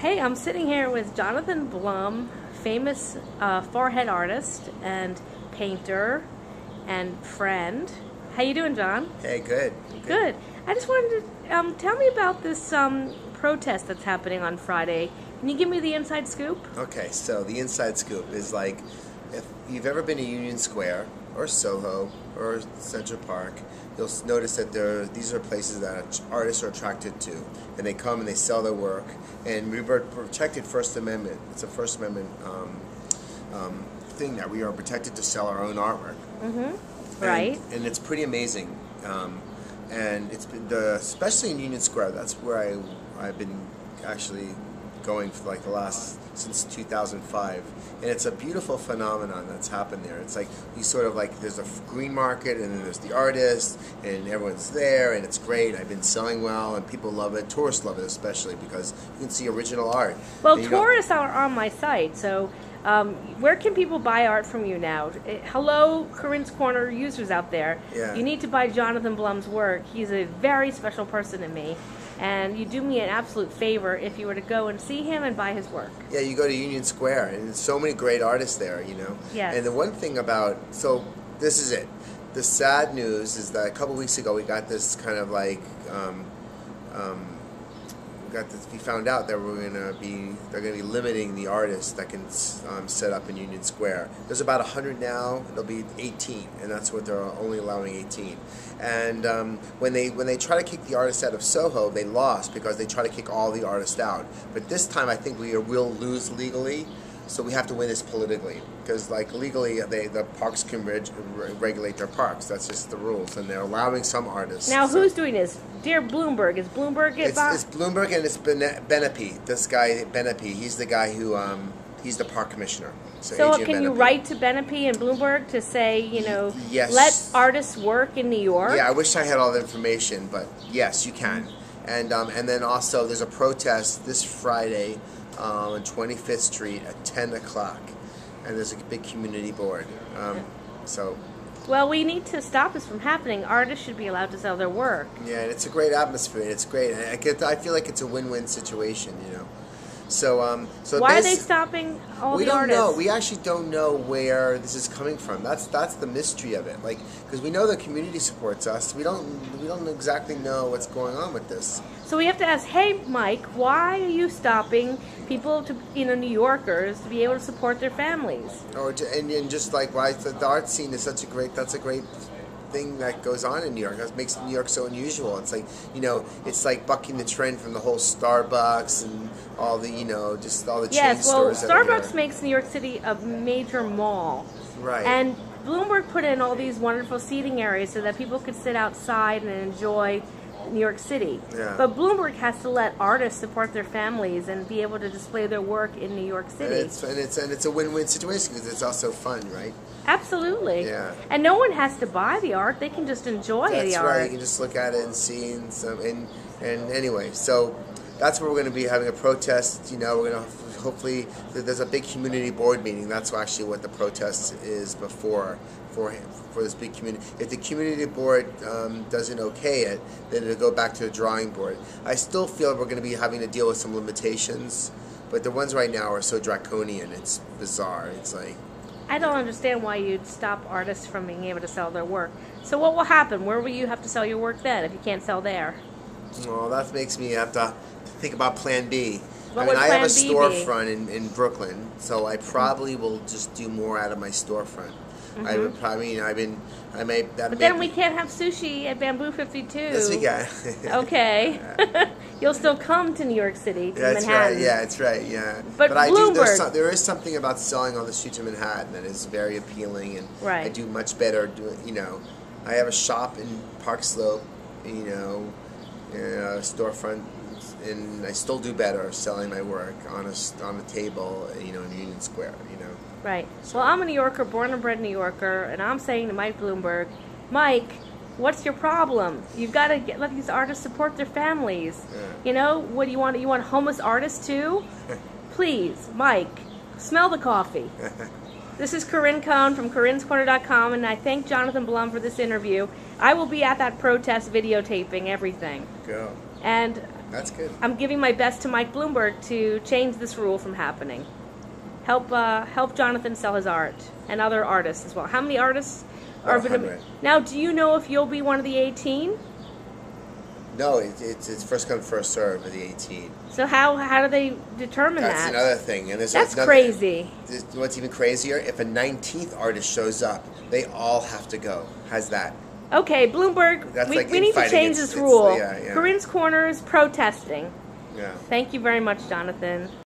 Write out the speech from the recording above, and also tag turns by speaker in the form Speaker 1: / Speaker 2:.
Speaker 1: Hey, I'm sitting here with Jonathan Blum, famous forehead artist and painter and friend. How you doing, John?
Speaker 2: Hey, good.
Speaker 1: Good. I just wanted to tell me about this protest that's happening on Friday. Can you give me the inside scoop?
Speaker 2: Okay, so the inside scoop is like, if you've ever been to Union Square or Soho or Central Park, you'll notice that these are places that artists are attracted to, and they come and they sell their work. And we were protected First Amendment. It's a First Amendment thing that we are protected to sell our own artwork.
Speaker 1: Mm-hmm. Right.
Speaker 2: And it's pretty amazing. And it's been especially in Union Square. That's where I've been actually going for like since 2005, and it's a beautiful phenomenon that's happened there. It's like you sort of like there's a green market, and then there's the artist, and everyone's there, and it's great. I've been selling well, and people love it. Tourists love it especially because you can see original art.
Speaker 1: Well, tourists are on my site, so where can people buy art from you now? Hello, Corine'S Corner users out there.
Speaker 2: Yeah.
Speaker 1: You need to buy Jonathan Blum's work. He's a very special person to me. And you do me an absolute favor if you were to go and see him and buy his work.
Speaker 2: Yeah, you go to Union Square, and there's so many great artists there, you know.
Speaker 1: Yes.
Speaker 2: And the one thing about, so this is it. The sad news is that a couple weeks ago we got this kind of like, we found out that they're going to be limiting the artists that can set up in Union Square. There's about 100 now. There'll be 18, and that's what they're only allowing 18. And when they try to kick the artists out of Soho, they lost because they try to kick all the artists out. But this time, I think we will lose legally. So we have to win this politically, because like legally, the parks can regulate their parks. That's just the rules, and they're allowing some artists.
Speaker 1: Now, who's doing this? Dear Bloomberg, is Bloomberg
Speaker 2: It's Bloomberg, and it's Benepi. This guy Benepi, he's the guy who he's the park commissioner.
Speaker 1: So can you write to Benepi and Bloomberg to say, you know,
Speaker 2: yes,
Speaker 1: let artists work in New York?
Speaker 2: Yeah, I wish I had all the information, but yes, you can. And then also there's a protest this Friday on 25th Street at 10 o'clock, and there's a big community board. Well,
Speaker 1: we need to stop this from happening. Artists should be allowed to sell their work.
Speaker 2: Yeah, and it's a great atmosphere, and it's great. And I feel like it's a win-win situation, you know. So
Speaker 1: why are they stopping all the artists?
Speaker 2: We don't know. We actually don't know where this is coming from. That's the mystery of it. Like, because we know the community supports us, we don't exactly know what's going on with this.
Speaker 1: So we have to ask, hey, Mike, why are you stopping people New Yorkers to be able to support their families?
Speaker 2: And just like why the art scene is such a great thing that goes on in New York. That makes New York so unusual. It's like, you know, it's like bucking the trend from the whole Starbucks and all the, you know, just all the chain stores.
Speaker 1: Yes, well, Starbucks makes New York City a major mall.
Speaker 2: Right.
Speaker 1: And Bloomberg put in all these wonderful seating areas so that people could sit outside and enjoy New York City.
Speaker 2: Yeah.
Speaker 1: But Bloomberg has to let artists support their families and be able to display their work in New York City.
Speaker 2: And it's a win-win situation because it's also fun, right?
Speaker 1: Absolutely.
Speaker 2: Yeah.
Speaker 1: And no one has to buy the art; they can just enjoy the art.
Speaker 2: That's right. You can just look at it and see and anyway. So that's where we're going to be having a protest. You know, we're going to hopefully there's a big community board meeting. That's actually what the protest is for this big community. If the community board doesn't okay it, then it'll go back to the drawing board. I still feel we're going to be having to deal with some limitations, but the ones right now are so draconian. It's bizarre. It's like,
Speaker 1: I don't understand why you'd stop artists from being able to sell their work. So what will happen? Where will you have to sell your work then if you can't sell there?
Speaker 2: Well, that makes me have to think about Plan B.
Speaker 1: What would
Speaker 2: I have a
Speaker 1: Plan B
Speaker 2: storefront in Brooklyn, so I probably will just do more out of my storefront.
Speaker 1: Mm-hmm.
Speaker 2: I would probably,
Speaker 1: But then we can't have sushi at Bamboo 52.
Speaker 2: Yes, we can.
Speaker 1: Okay. You'll still come to New York City, to
Speaker 2: That's
Speaker 1: Manhattan.
Speaker 2: right. Yeah, that's right. Yeah.
Speaker 1: But Bloomberg,
Speaker 2: there is something about selling on the streets of Manhattan that is very appealing, and
Speaker 1: right.
Speaker 2: I do much better. You know, I have a shop in Park Slope, you know, a storefront, and I still do better selling my work on a table, you know, in Union Square. You know.
Speaker 1: Right. Well, I'm a New Yorker, born and bred New Yorker, and I'm saying to Mike Bloomberg, Mike, what's your problem? You've got to let these artists support their families.
Speaker 2: Yeah.
Speaker 1: You know, what do you want? You want homeless artists too? Please, Mike, smell the coffee. This is Corine Cohn from Corine'Scorner.com, and I thank Jonathan Blum for this interview. I will be at that protest videotaping everything.
Speaker 2: Go.
Speaker 1: And
Speaker 2: That's good.
Speaker 1: I'm giving my best to Mike Bloomberg to change this rule from happening. Help Jonathan sell his art and other artists as well. How many artists are going to be? Now, do you know if you'll be one of the 18?
Speaker 2: No, it's first come, first serve of the 18.
Speaker 1: So how do they determine that?
Speaker 2: That's another thing. And
Speaker 1: that's crazy.
Speaker 2: What's even crazier, if a 19th artist shows up, they all have to go. How's that?
Speaker 1: Okay, Bloomberg, we need to change this rule.
Speaker 2: Yeah.
Speaker 1: Corine'S Corner is protesting.
Speaker 2: Yeah.
Speaker 1: Thank you very much, Jonathan.